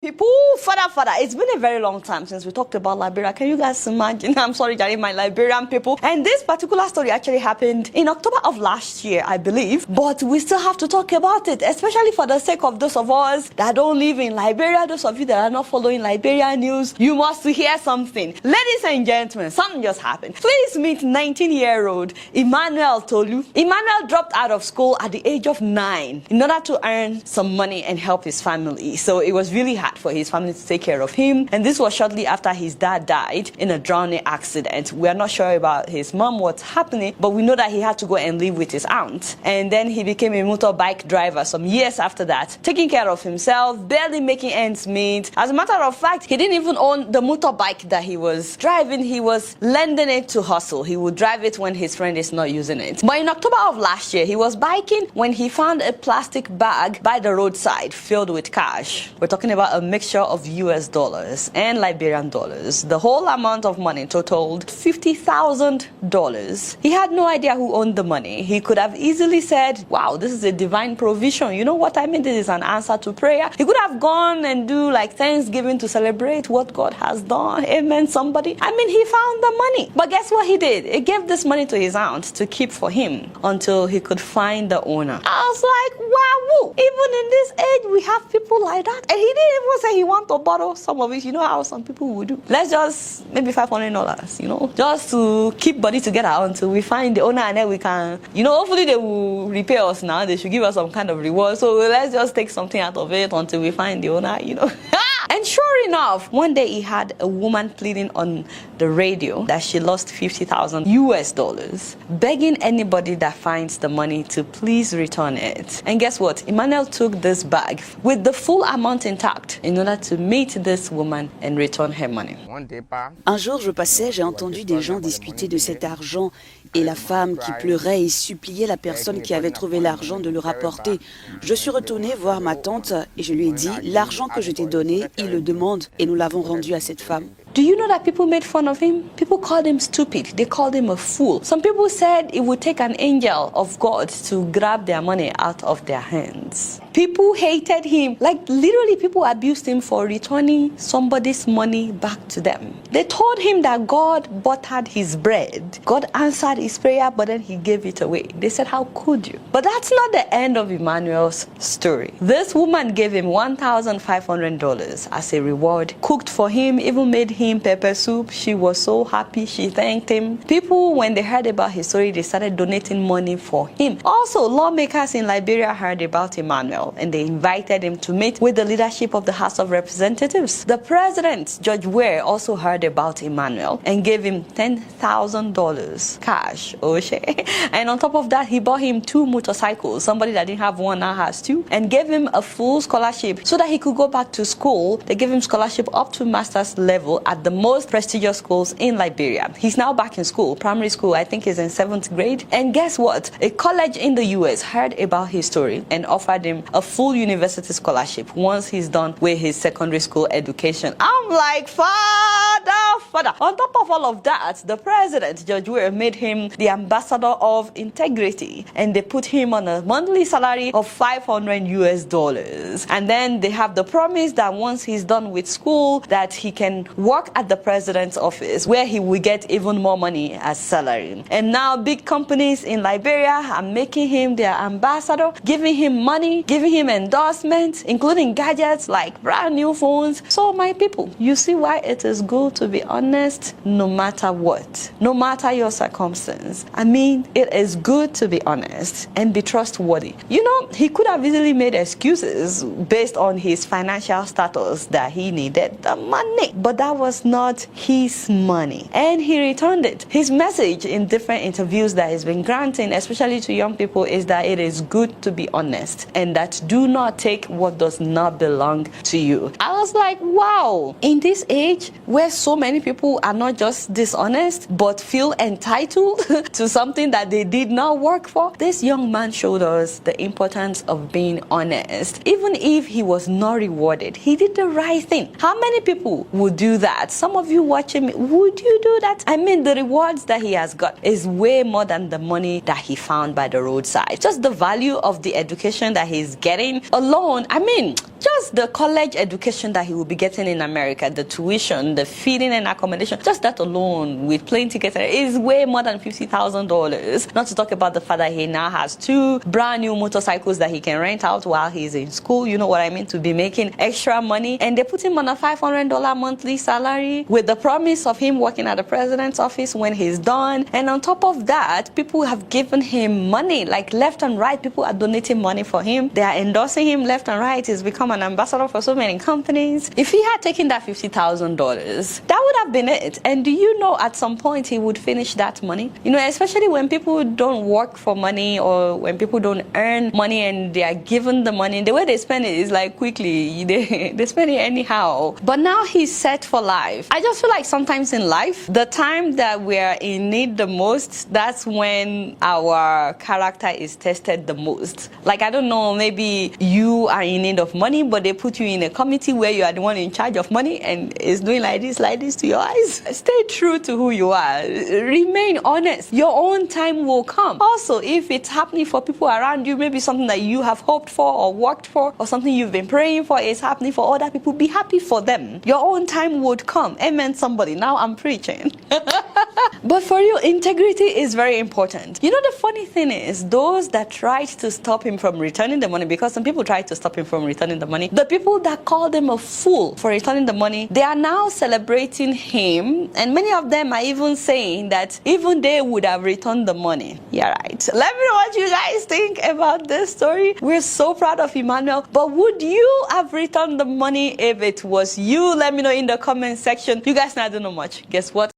People, father, it's been a very long time since we talked about Liberia. Can you guys imagine? I'm sorry, Johnny, my Liberian people. And this particular story actually happened in October of last year, I believe. But we still have to talk about it, especially for the sake of those of us that don't live in Liberia, those of you that are not following Liberia news. You must hear something. Ladies and gentlemen, something just happened. Please meet 19-year-old Emmanuel Tolu. Emmanuel dropped out of school at the age of 9 in order to earn some money and help his family. So it was really hard for his family to take care of him, and this was shortly after his dad died in a drowning accident. We are not sure about his mom, what's happening, but we know that he had to go and live with his aunt, and then he became a motorbike driver some years after that, taking care of himself, barely making ends meet. As a matter of fact, he didn't even own the motorbike that he was driving. He was lending it to hustle. He would drive it when his friend is not using it. But in October of last year, he was biking when he found a plastic bag by the roadside filled with cash. We're talking about a mixture of US dollars and Liberian dollars. The whole amount of money totaled $50,000. He had no idea who owned the money. He could have easily said, wow, this is a divine provision. You know what I mean? This is an answer to prayer. He could have gone and do like Thanksgiving to celebrate what God has done. Amen, somebody. I mean, he found the money. But guess what he did? He gave this money to his aunt to keep for him until he could find the owner. I was like, wow, even in this age, we have people like that. And he didn't even say he want to borrow some of it. You know how some people would do. Let's just maybe $500, you know, just to keep body together until we find the owner, and then we can, you know, hopefully they will repay us now. They should give us some kind of reward. So let's just take something out of it until we find the owner, you know. And sure enough, one day he had a woman pleading on the radio that she lost $50,000, begging anybody that finds the money to please return it. And guess what? Emmanuel took this bag with the full amount intact in order to meet this woman and return her money. Un jour, je passais, j'ai entendu des gens discuter de cet argent et la femme qui pleurait et suppliait la personne qui avait trouvé l'argent de le rapporter. Je suis retournée voir ma tante et je lui ai dit, l'argent que je t'ai donné, il le demande et nous l'avons rendu à cette femme. Do you know that people made fun of him? People called him stupid. They called him a fool. Some people said it would take an angel of God to grab their money out of their hands. People hated him. Like literally people abused him for returning somebody's money back to them. They told him that God buttered his bread. God answered his prayer, but then he gave it away. They said, how could you? But that's not the end of Emmanuel's story. This woman gave him $1,500 as a reward, cooked for him, even made him pepper soup. She was so happy. She thanked him. People, when they heard about his story, they started donating money for him. Also, lawmakers in Liberia heard about Emmanuel and they invited him to meet with the leadership of the House of Representatives. The president, Judge Ware, also heard about Emmanuel and gave him $10,000 cash. Oh shit. And on top of that, he bought him 2 motorcycles. Somebody that didn't have one now has 2, and gave him a full scholarship so that he could go back to school. They gave him scholarship up to master's level at the most prestigious schools in Liberia. He's now back in school, primary school. I think he's in 7th grade. And guess what? A college in the US heard about his story and offered him a full university scholarship once he's done with his secondary school education. I'm like, father. On top of all of that, the president, Judge Ware, made him the ambassador of integrity, and they put him on a monthly salary of $500. And then they have the promise that once he's done with school, that he can work at the president's office, where he will get even more money as salary. And now big companies in Liberia are making him their ambassador, giving him money, giving him endorsements, including gadgets like brand new phones. So my people, you see why it is good to be honest no matter what, no matter your circumstance. I mean, it is good to be honest and be trustworthy. You know, he could have easily made excuses based on his financial status that he needed the money, but that was not his money, and he returned it. His message in different interviews that he's been granting, especially to young people, is that it is good to be honest and that do not take what does not belong to you. I was like, wow, in this age where so many people are not just dishonest but feel entitled to something that they did not work for, this young man showed us the importance of being honest. Even if he was not rewarded, he did the right thing. How many people would do that? Some of you watching me, would you do that? I mean, the rewards that he has got is way more than the money that he found by the roadside. Just the value of the education that he's getting alone. I mean, just the college education that he will be getting in America, the tuition, the feeding and accommodation, just that alone with plane tickets is way more than $50,000. Not to talk about the fact that he now has 2 brand new motorcycles that he can rent out while he's in school. You know what I mean? To be making extra money. And they put him on a $500 monthly salary with the promise of him working at the president's office when he's done. And on top of that, people have given him money, like left and right. People are donating money for him. They are endorsing him left and right. He's become an ambassador for so many companies. If he had taken that $50,000, that would have been it. And do you know at some point he would finish that money? You know, especially when people don't work for money or when people don't earn money and they are given the money, the way they spend it is like quickly, they spend it anyhow. But now he's set for life. I just feel like sometimes in life, the time that we're in need the most, that's when our character is tested the most. Like, I don't know, maybe you are in need of money, but they put you in a committee where you are the one in charge of money and it's doing like this to your eyes. Stay true to who you are. Remain honest. Your own time will come. Also, if it's happening for people around you, maybe something that you have hoped for or worked for or something you've been praying for is happening for other people, be happy for them. Your own time would come. Amen, somebody. Now I'm preaching. But for you, integrity is very important. You know, the funny thing is, those that tried to stop him from returning the money, because some people tried to stop him from returning the money, the people that called him a fool for returning the money, they are now celebrating him, and many of them are even saying that even they would have returned the money. Yeah, right. Let me know what you guys think about this story. We're so proud of Emmanuel, but would you have returned the money if it was you? Let me know in the comment section. You guys now don't know much. Guess what?